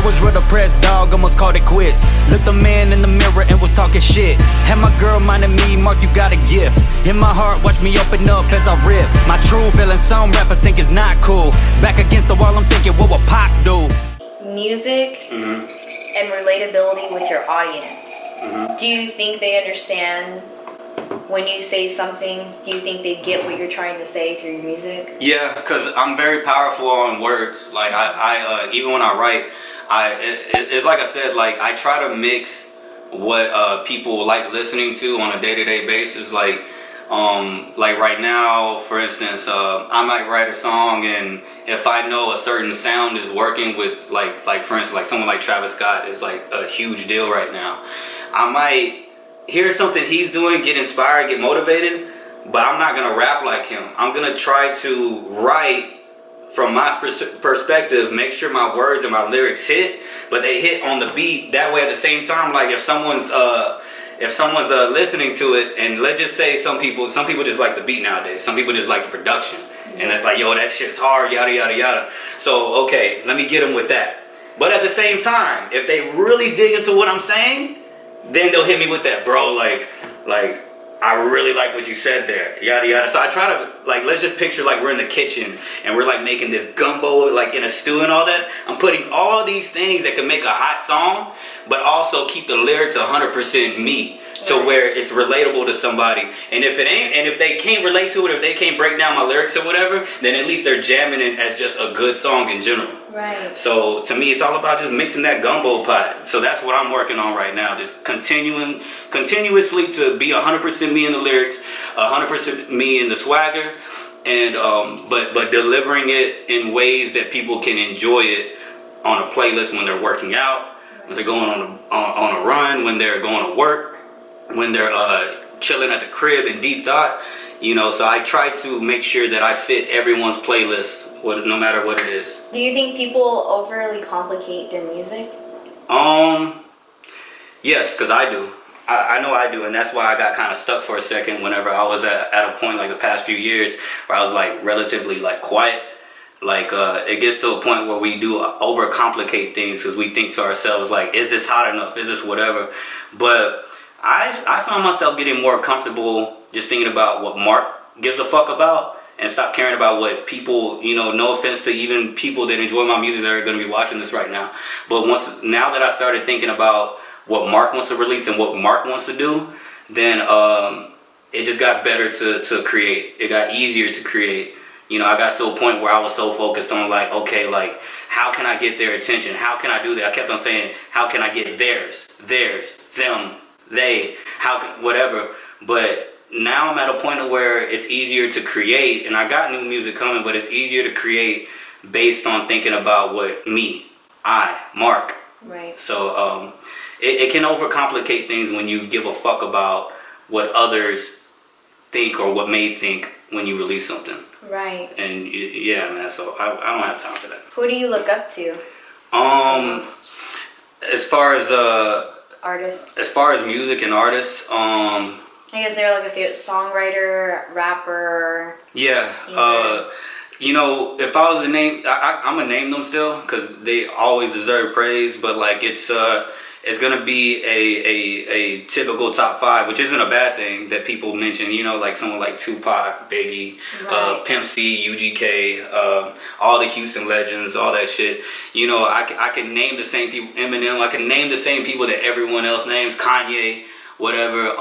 was real depressed, dog, almost called it quits. Looked a man in the mirror and was talking shit. Had my girl minding me, Mark, you got a gift. In my heart, watch me open up as I rip. My true feeling some rappers think is not cool. Back against the wall, I'm thinking, what will Pac do? Music and relatability with your audience. Do you think they understand when you say something? Do you think they get what you're trying to say through your music? Yeah, because I'm very powerful on words. Like I even when I write, it's like I said, like I try to mix what people like listening to on a day-to-day basis. Like right now, for instance, I might write a song, and if I know a certain sound is working with like for instance, like someone like Travis Scott is like a huge deal right now, I might hear something he's doing, get inspired, get motivated, but I'm not gonna rap like him. I'm gonna try to write from my perspective, make sure my words and my lyrics hit, but they hit on the beat. That way, at the same time, like if someone's listening to it, and let's just say some people just like the beat nowadays. Some people just like the production, and it's like, yo, that shit's hard, yada yada yada. So okay, let me get them with that. But at the same time, if they really dig into what I'm saying, then they'll hit me with that, bro. Like I really like what you said there, yada yada. So I try to, like, let's just picture like we're in the kitchen and we're like making this gumbo, like in a stew and all that. I'm putting all these things that can make a hot song, but also keep the lyrics 100% me, to where it's relatable to somebody. And if it ain't, and if they can't relate to it, if they can't break down my lyrics or whatever, then at least they're jamming it as just a good song in general. Right. So to me, it's all about just mixing that gumbo pot. So that's what I'm working on right now. Just continuously to be 100% me in the lyrics, 100% me in the swagger, and but delivering it in ways that people can enjoy it on a playlist when they're working out, when they're going on a run, when they're going to work, when they're chilling at the crib in deep thought. You know, so I try to make sure that I fit everyone's playlist, no matter what it is. Do you think people overly complicate their music? Yes, because I do. I know I do, and that's why I got kind of stuck for a second whenever I was at a point like the past few years where I was like relatively like quiet. Like it gets to a point where we do overcomplicate things because we think to ourselves like, is this hot enough? Is this whatever? But I found myself getting more comfortable just thinking about what Marc gives a fuck about, and stop caring about what people, you know, no offense to even people that enjoy my music that are going to be watching this right now. But now that I started thinking about what Marc wants to release and what Marc wants to do, then it just got better to create. It got easier to create. You know, I got to a point where I was so focused on like, okay, like, how can I get their attention? How can I do that? I kept on saying, how can I get theirs, them, they, whatever. But now I'm at a point where it's easier to create, and I got new music coming, but it's easier to create based on thinking about what Marc. Right. So it can overcomplicate things when you give a fuck about what others think or what may think when you release something. Right. And yeah, man. So I don't have time for that. Who do you look up to? As far as artists. As far as music and artists, Like, is there like a favorite songwriter, rapper? Yeah. You know, if I was to name, I'm gonna name them still because they always deserve praise. But like, it's gonna be a typical top 5, which isn't a bad thing that people mention. You know, like someone like Tupac, Biggie, Pimp C, UGK, all the Houston legends, all that shit. You know, I can name the same people, Eminem. I can name the same people that everyone else names, Kanye, whatever.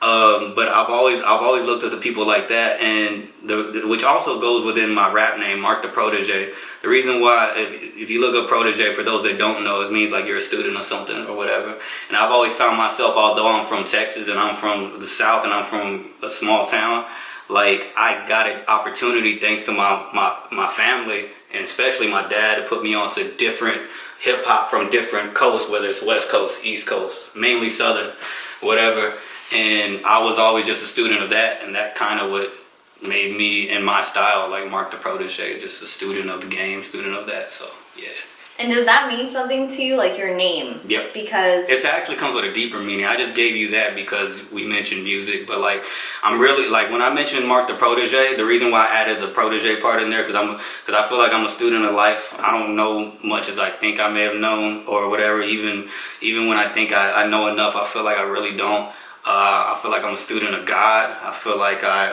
But I've always looked at the people like that, and which also goes within my rap name, Marc the Protegè. The reason why, if you look up Protegè, for those that don't know, it means like you're a student or something or whatever. And I've always found myself, although I'm from Texas and I'm from the South and I'm from a small town, like I got an opportunity thanks to my family, and especially my dad, to put me onto different hip hop from different coasts, whether it's West Coast, East Coast, mainly Southern, whatever. And I was always just a student of that, and that kind of what made me, in my style, like Marc the Protegè, just a student of the game, student of that. So yeah. And does that mean something to you, like your name? Yep. Because it actually comes with a deeper meaning. I just gave you that because we mentioned music, but like I'm really like when I mentioned Marc the Protegè, the reason why I added the Protegè part in there because I feel like I'm a student of life. I don't know much as I think I may have known or whatever. Even when I think I know enough, I feel like I really don't. I feel like I'm a student of God. I feel like I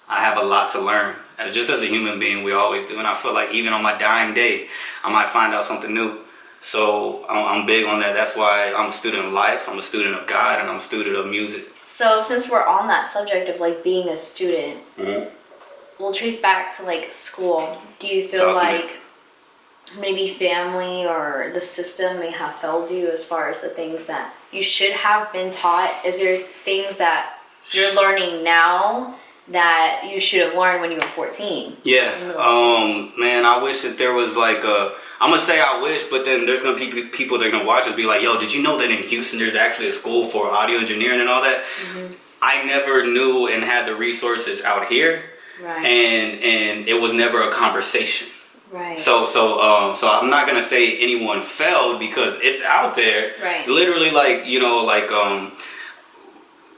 have a lot to learn. Just as a human being, we always do. And I feel like even on my dying day, I might find out something new. So I'm big on that. That's why I'm a student of life. I'm a student of God, and I'm a student of music. So since we're on that subject of like being a student, we'll trace back to like school. Do you feel like maybe family or the system may have failed you as far as the things that you should have been taught? Is there things that you're learning now that you should have learned when you were 14? Yeah. Man, I wish that there was like I'm gonna say I wish, but then there's gonna be people that are gonna watch us be like, yo, did you know that in Houston there's actually a school for audio engineering and all that? I never knew and had the resources out here. Right. And it was never a conversation. Right. So I'm not gonna say anyone failed because it's out there. Right. Literally, like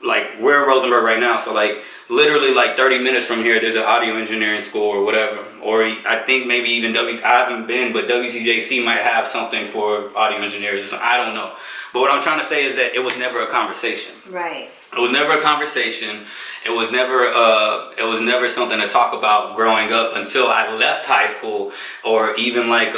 like we're in Rosenberg right now, so like literally like 30 minutes from here, there's an audio engineering school or whatever. Or I think maybe even I haven't been, but WCJC might have something for audio engineers or something. I don't know. But what I'm trying to say is that it was never a conversation. Right. It was never a conversation. It was never something to talk about growing up until I left high school, or even like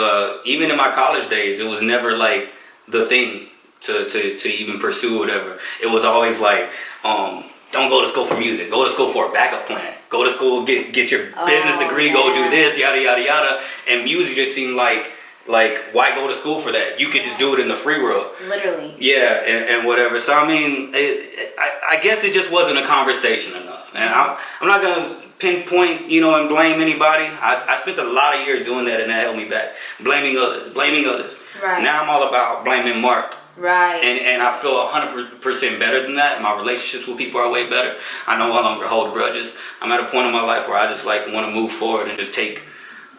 even in my college days, it was never like the thing to even pursue whatever. It was always like don't go to school for music. Go to school for a backup plan. Go to school, get your business degree. Go do this, yada yada yada. And music just seemed like why go to school for that? You could just do it in the free world. Literally. Yeah, and whatever. So I mean, I guess it just wasn't a conversation enough. And I'm not gonna pinpoint, and blame anybody. I spent a lot of years doing that, and that held me back. Blaming others. Right. Now I'm all about blaming Marc. Right. And I feel 100% better than that. My relationships with people are way better. I no longer hold grudges. I'm at a point in my life where I just like want to move forward and just take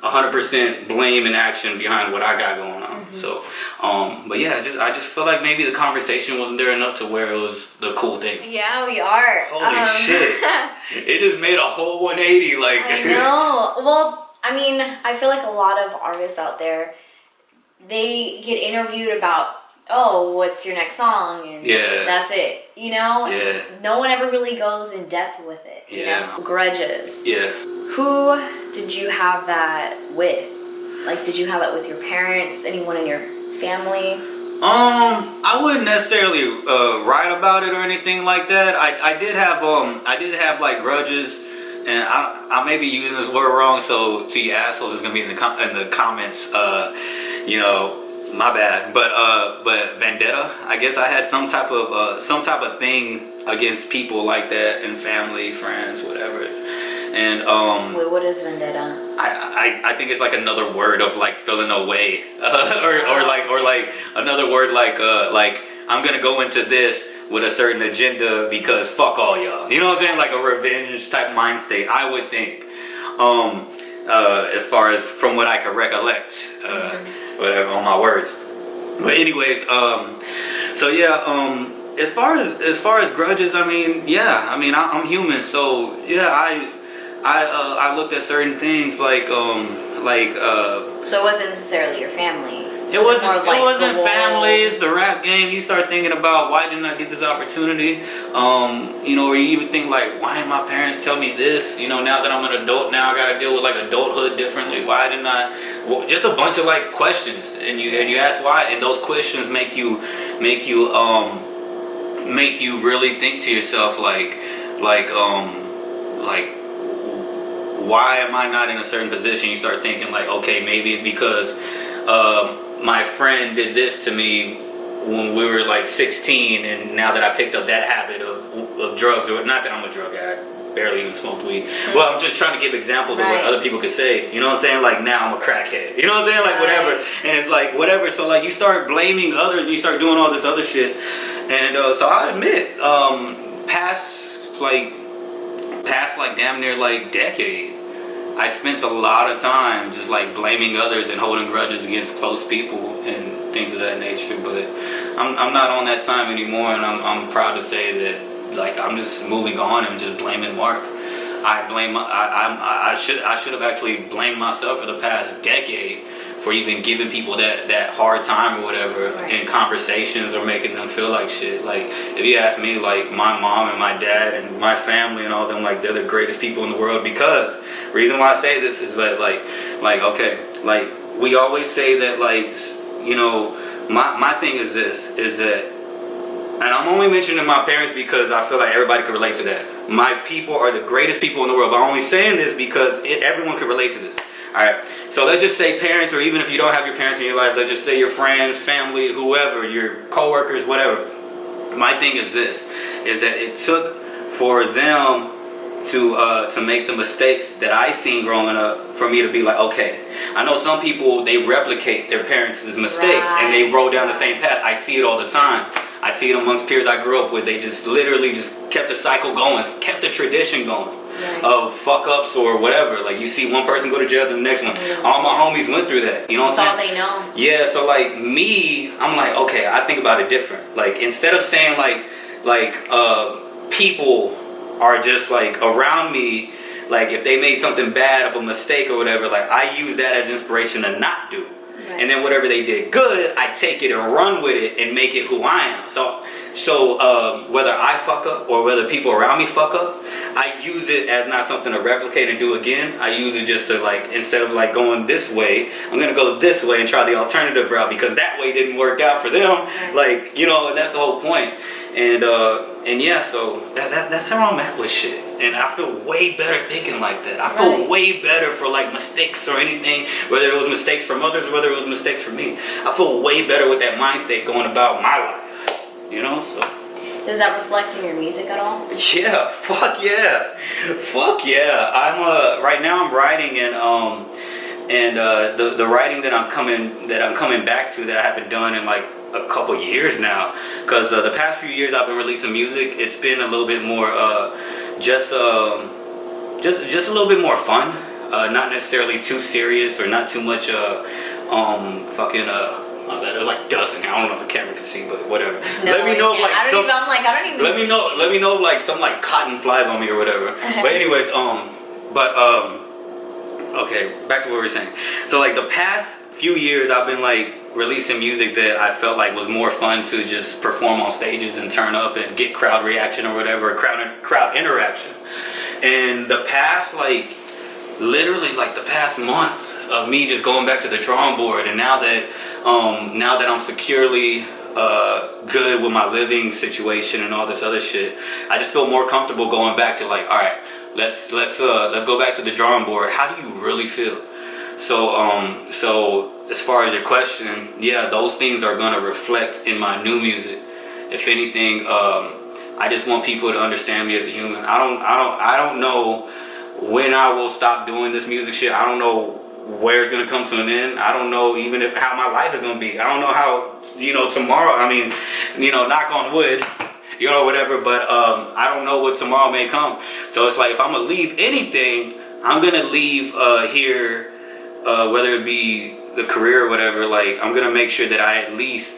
100% blame and action behind what I got going on. So, but yeah, I just feel like maybe the conversation wasn't there enough to where it was the cool thing. Yeah, we are. Holy shit! It just made a whole 180. Like I know. Well, I mean, I feel like a lot of artists out there, they get interviewed about, oh, what's your next song? And that's it. Yeah. No one ever really goes in depth with it. You know? Grudges. Yeah. Who did you have that with? Like, did you have that with your parents? Anyone in your family? I wouldn't necessarily write about it or anything like that. I did have like grudges, and I may be using this word wrong. So to you assholes, it's gonna be in the comments. My bad. But vendetta. I guess I had some type of thing against people like that, and family, friends, whatever. And wait, what is vendetta? I think it's like another word of like feeling away, or like another word like I'm gonna go into this with a certain agenda because fuck all y'all. You know what I'm saying? Like a revenge type mind state, I would think. As far as from what I can recollect, whatever on my words. But anyways, so yeah. As far as grudges, I mean, I'm human, so yeah, I looked at certain things like. So it wasn't necessarily your family. It wasn't families. The rap game. You start thinking about why didn't I get this opportunity? Or you even think like, why didn't my parents tell me this? Now that I'm an adult, now I got to deal with like adulthood differently. Why didn't I? Well, just a bunch of like questions, and you ask why, and those questions make you really think to yourself like why am I not in a certain position? You start thinking like, okay, maybe it's because my friend did this to me when we were like 16, and now that I picked up that habit of drugs, or not that I'm a drug guy, I barely even smoked weed. Well, I'm just trying to give examples of what other people could say. You know what I'm saying? Like, now I'm a crackhead. You know what I'm saying? Like, whatever. And it's like, whatever. So like, you start blaming others, and you start doing all this other shit. And so I admit, past like damn near like decade, I spent a lot of time just like blaming others and holding grudges against close people and things of that nature. But I'm not on that time anymore, and I'm proud to say that like I'm just moving on and just blaming Marc. I should have actually blamed myself for the past decade for even giving people that hard time or whatever in conversations or making them feel like shit. Like if you ask me, like my mom and my dad and my family and all them, like they're the greatest people in the world. Because the reason why I say this is that like okay, like we always say that like, you know, my thing is this, is that, and I'm only mentioning my parents because I feel like everybody can relate to that. My people are the greatest people in the world. But I'm only saying this because everyone can relate to this. Alright, so let's just say parents, or even if you don't have your parents in your life, let's just say your friends, family, whoever, your co-workers, whatever. My thing is this, is that it took for them to make the mistakes that I seen growing up for me to be like, okay, I know some people, they replicate their parents' mistakes and they roll down the same path. I see it all the time. I see it amongst peers I grew up with. They just literally just kept the cycle going, kept the tradition going of fuck ups or whatever. Like you see one person go to jail, the next one. All my homies went through that. You know what I'm saying? That's all they know. Yeah, so like me, I'm like, okay, I think about it different. Like instead of saying like people are just like around me, like if they made something bad of a mistake or whatever, like I use that as inspiration to not do. And then whatever they did good, I take it and run with it and make it who I am. So whether I fuck up or whether people around me fuck up, I use it as not something to replicate and do again. I use it just to like, instead of like going this way, I'm gonna go this way and try the alternative route because that way didn't work out for them. Like, you know, and that's the whole point. And yeah, so that's how I'm at with shit. And I feel way better thinking like that. I feel way better for like mistakes or anything, whether it was mistakes from others or whether it was mistakes from me. I feel way better with that mind state going about my life. You know, so. Does that reflect in your music at all? Yeah, fuck yeah. I'm right now I'm writing and the writing that I'm coming back to that I haven't done in like a couple years now, because the past few years I've been releasing music. It's been a little bit more just a little bit more fun, not necessarily too serious or not too much there's like dust in here. I don't know if the camera can see, but whatever. No, let me know if like I don't even let me know if like some like cotton flies on me or whatever. But anyways, okay, back to what we were saying. So like the past few years I've been like releasing music that I felt like was more fun to just perform on stages and turn up and get crowd reaction or whatever, crowd interaction. And the past like literally like the past month of me just going back to the drawing board, and now that I'm securely good with my living situation and all this other shit, I just feel more comfortable going back to like, all right, let's go back to the drawing board. How do you really feel? So as far as your question, yeah, those things are gonna reflect in my new music. If anything, I just want people to understand me as a human. I don't know when I will stop doing this music shit. I don't know where it's gonna come to an end. I don't know even how my life is gonna be. I don't know how, you know, tomorrow, I mean, you know, knock on wood, you know, whatever, but I don't know what tomorrow may come. So it's like, if I'm gonna leave anything, I'm gonna leave here, whether it be the career or whatever, like I'm gonna make sure that I at least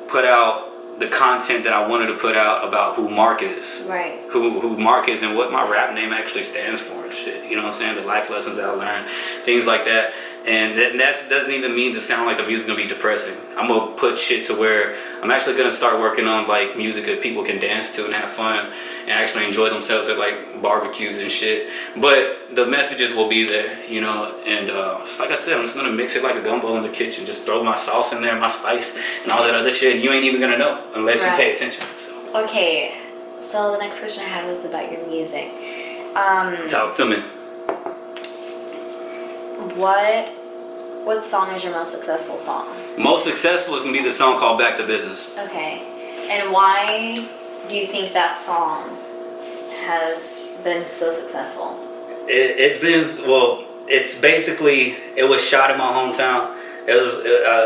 put out the content that I wanted to put out about who Marc is. Right. Who Marc is and what my rap name actually stands for and shit. You know what I'm saying? The life lessons that I learned, things like that. And that doesn't even mean to sound like the music's gonna be depressing. I'm gonna put shit to where I'm actually gonna start working on like music that people can dance to and have fun and actually enjoy themselves at like barbecues and shit. But the messages will be there, you know. And like I said, I'm just gonna mix it like a gumbo in the kitchen. Just throw my sauce in there, my spice, and all that other shit. And you ain't even gonna know unless you pay attention. So. Okay, so the next question I had was about your music. Talk to me. What song is your most successful song? Most successful is gonna be the song called Back to Business. Okay. And why do you think that song has been so successful? It's basically, it was shot in my hometown. It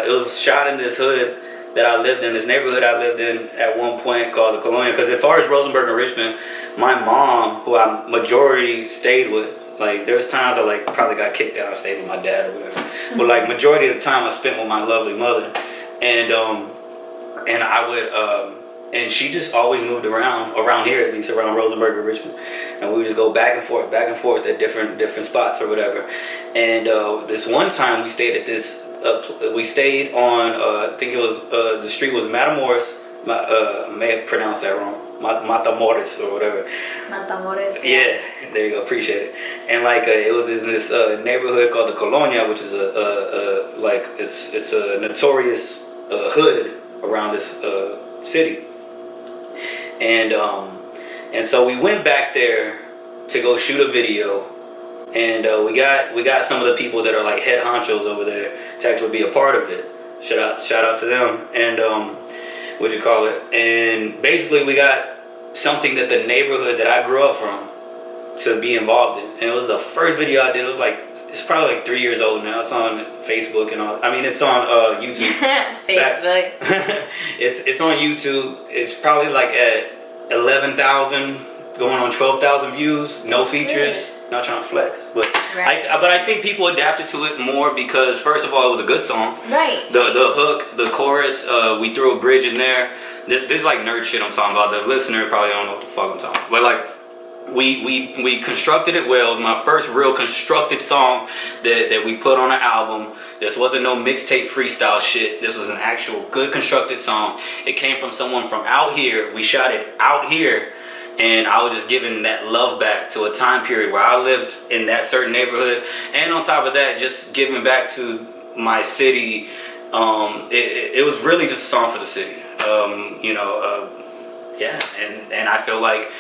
was shot in this hood that I lived in, this neighborhood I lived in at one point called the Colonia. Because as far as Rosenberg and Richmond, my mom, who I majority stayed with, Like there's times I like probably got kicked out. I stayed with my dad or whatever. But like majority of the time I spent with my lovely mother, and I would and she just always moved around here, at least around Rosenberg or Richmond, and we would just go back and forth at different spots or whatever. And this one time we stayed at this. We stayed on. I think it was the street was Matamoros. I may have pronounced that wrong. Matamoros or whatever. Matamoros. Yeah, there you go. Appreciate it. And like it was in this neighborhood called the Colonia, which is it's a notorious hood around this city. And so we went back there to go shoot a video, and we got some of the people that are like head honchos over there to actually be a part of it. Shout out to them. And and basically we got something that the neighborhood that I grew up from to be involved in. And it was the first video I did. It was like, it's probably like 3 years old now. It's on Facebook and all. I mean, it's on YouTube. Facebook. It's on YouTube. It's probably like at 11,000, going on 12,000 views. No features. Not trying to flex, but right. I think people adapted to it more because first of all, it was a good song. Right. The hook, the chorus, we threw a bridge in there. This is like nerd shit I'm talking about. The listener probably don't know what the fuck I'm talking about. But like, we constructed it well. It was my first real constructed song that we put on an album. This wasn't no mixtape freestyle shit. This was an actual good constructed song. It came from someone from out here. We shot it out here. And I was just giving that love back to a time period where I lived in that certain neighborhood. And on top of that, just giving back to my city. It was really just a song for the city. Yeah. And I feel like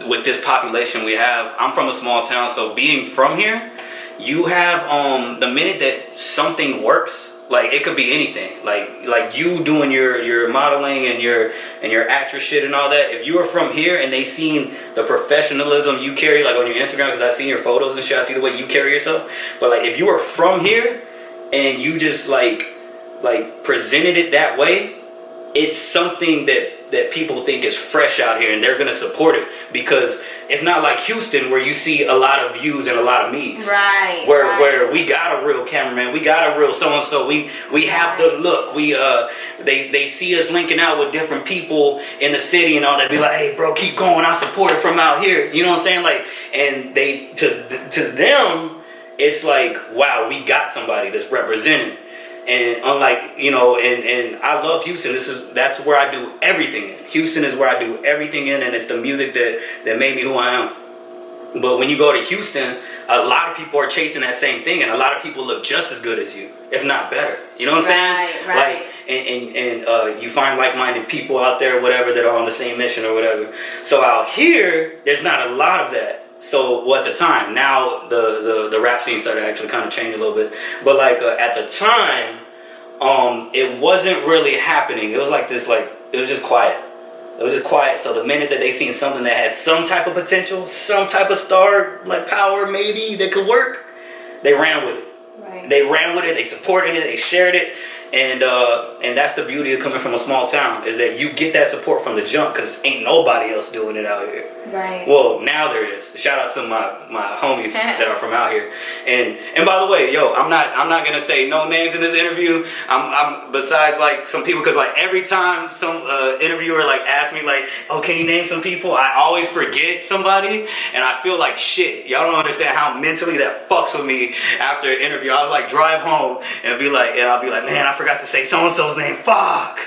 with this population we have, I'm from a small town. So being from here, you have the minute that something works, like it could be anything, like you doing your modeling and your actress shit and all that. If you are from here and they seen the professionalism you carry, like on your Instagram, because I seen your photos and shit, I see the way you carry yourself. But like if you are from here and you just like presented it that way, it's something that people think is fresh out here, and they're gonna support it because it's not like Houston where you see a lot of views and a lot of me's. Right. Where we got a real cameraman, we got a real so and so. We have the look. We they see us linking out with different people in the city and all that. Be like, hey bro, keep going. I support it from out here. You know what I'm saying? Like, and they to them, it's like, wow, we got somebody that's represented. And unlike, and I love Houston. That's where I do everything in. Houston is where I do everything in, and it's the music that made me who I am. But when you go to Houston, a lot of people are chasing that same thing, and a lot of people look just as good as you, if not better. You know what I'm saying? Right. Like, and you find like-minded people out there, whatever, that are on the same mission or whatever. So out here, there's not a lot of that. So at the time, now the rap scene started to actually kind of change a little bit. But like at the time, it wasn't really happening. It was like this, like it was just quiet. It was just quiet. So the minute that they seen something that had some type of potential, some type of star like power, maybe that could work, they ran with it. Right. They ran with it. They supported it. They shared it. And that's the beauty of coming from a small town, is that you get that support from the jump because ain't nobody else doing it out here. Right. Well, now there is. Shout out to my homies that are from out here. And by the way, yo, I'm not gonna say no names in this interview. I'm besides like some people, because like every time some interviewer like asks me like, oh, can you name some people? I always forget somebody, and I feel like shit. Y'all don't understand how mentally that fucks with me after an interview. I'll like drive home and I'll be like, man, I forgot to say so-and-so's name, fuck.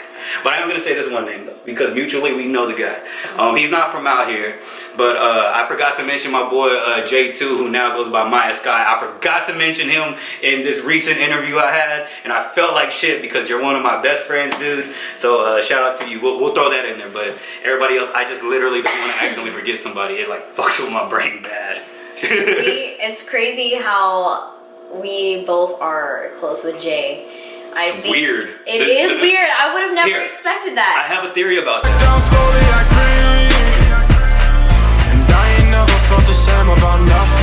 But I am going to say this one name, though, because mutually we know the guy. He's not from out here, but I forgot to mention my boy J2, who now goes by Maya Sky. I forgot to mention him in this recent interview I had, and I felt like shit because you're one of my best friends, dude. So shout out to you. We'll throw that in there, but everybody else, I just literally don't want to accidentally forget somebody. It like fucks with my brain bad. It's crazy how we both are close with Jay. It's weird. It is weird. I would have never expected that. I have a theory about that. Down slowly, I creep, and I ain't never felt the same about nothing.